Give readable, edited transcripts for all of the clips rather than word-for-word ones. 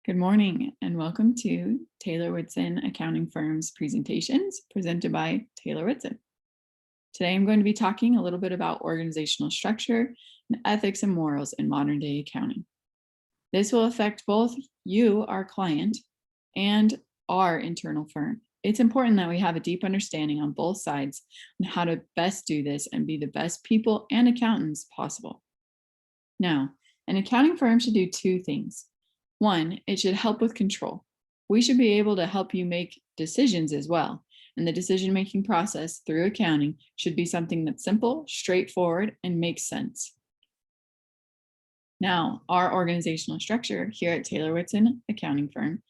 Good morning and welcome to Taylor Whitson Accounting Firm's presentations presented by Taylor Whitson. Today I'm going to be talking a little bit about organizational structure and ethics and morals in modern day accounting. This will affect both you, our client, and our internal firm. It's important that we have a deep understanding on both sides on how to best do this and be the best people and accountants possible. Now, an accounting firm should do two things. One, it should help with control. We should be able to help you make decisions as well. And the decision-making process through accounting should be something that's simple, straightforward, and makes sense. Now, our organizational structure here at Taylor Whitson Accounting Firm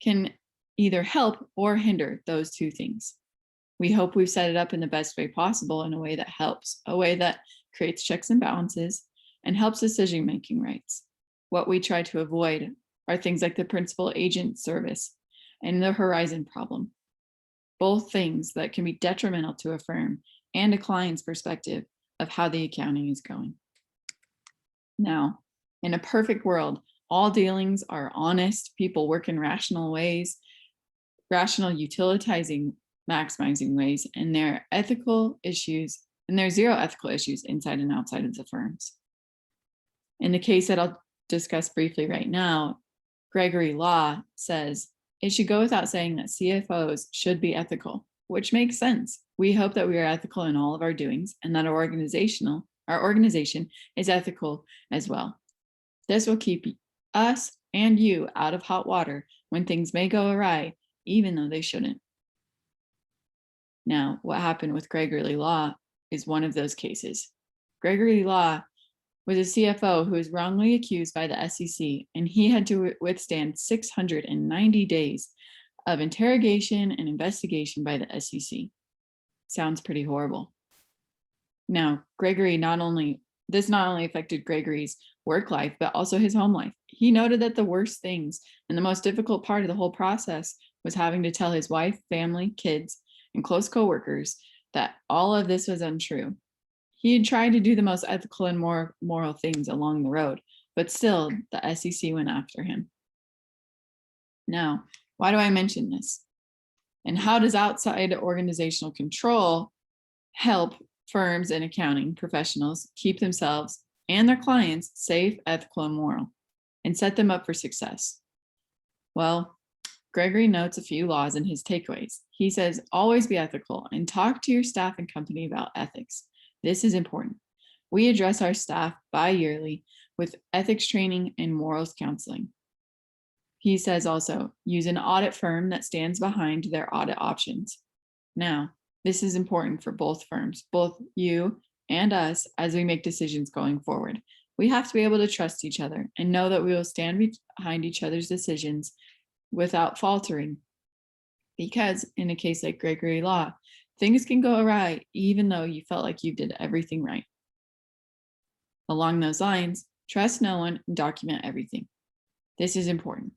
can either help or hinder those two things. We hope we've set it up in the best way possible, in a way that helps, a way that creates checks and balances and helps decision-making rights. What we try to avoid are things like the principal agent service and the horizon problem, both things that can be detrimental to a firm and a client's perspective of how the accounting is going. Now, in a perfect world, all dealings are honest, people work in rational ways, rational utilitizing, maximizing ways, and there are ethical issues, and there are zero ethical issues inside and outside of the firms. In the case that I'll discuss briefly right now, Gregory Law says it should go without saying that CFOs should be ethical, which makes sense. We hope that we are ethical in all of our doings and that our organization is ethical as well. This will keep us and you out of hot water when things may go awry, even though they shouldn't. Now, what happened with Gregory Law is one of those cases. Gregory Law was a CFO who was wrongly accused by the SEC, and he had to withstand 690 days of interrogation and investigation by the SEC. Sounds pretty horrible. Now, this not only affected Gregory's work life, but also his home life. He noted that the worst things and the most difficult part of the whole process was having to tell his wife, family, kids, and close coworkers that all of this was untrue. He had tried to do the most ethical and more moral things along the road, but still the SEC went after him. Now, why do I mention this? And how does outside organizational control help firms and accounting professionals keep themselves and their clients safe, ethical, and moral, and set them up for success? Well, Gregory notes a few laws in his takeaways. He says, always be ethical and talk to your staff and company about ethics. This is important. We address our staff bi-yearly with ethics training and morals counseling. He says also, use an audit firm that stands behind their audit options. Now, this is important for both firms, both you and us, as we make decisions going forward. We have to be able to trust each other and know that we will stand behind each other's decisions without faltering. Because in a case like Gregory Law, things can go awry even though you felt like you did everything right. Along those lines, trust no one and document everything. This is important.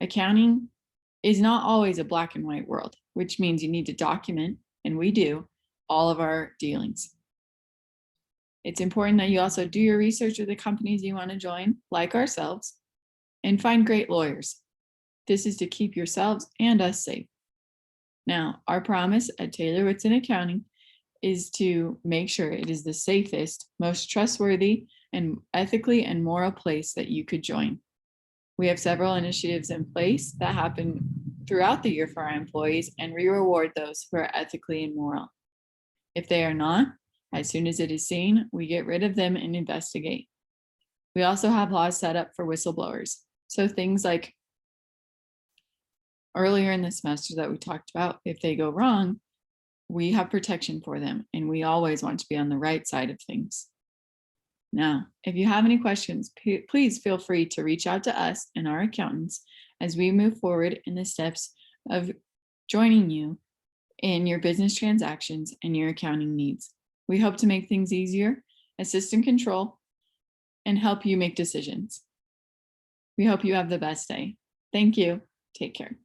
Accounting is not always a black and white world, which means you need to document, and we do, all of our dealings. It's important that you also do your research with the companies you want to join, like ourselves, and find great lawyers. This is to keep yourselves and us safe. Now, our promise at Taylor Whitson Accounting is to make sure it is the safest, most trustworthy, and ethically and moral place that you could join. We have several initiatives in place that happen throughout the year for our employees, and we reward those who are ethically and moral. If they are not, as soon as it is seen, we get rid of them and investigate. We also have laws set up for whistleblowers. So things like earlier in the semester that we talked about, if they go wrong, we have protection for them, and we always want to be on the right side of things. Now, if you have any questions, please feel free to reach out to us and our accountants as we move forward in the steps of joining you in your business transactions and your accounting needs. We hope to make things easier, assist in control, and help you make decisions. We hope you have the best day. Thank you. Take care.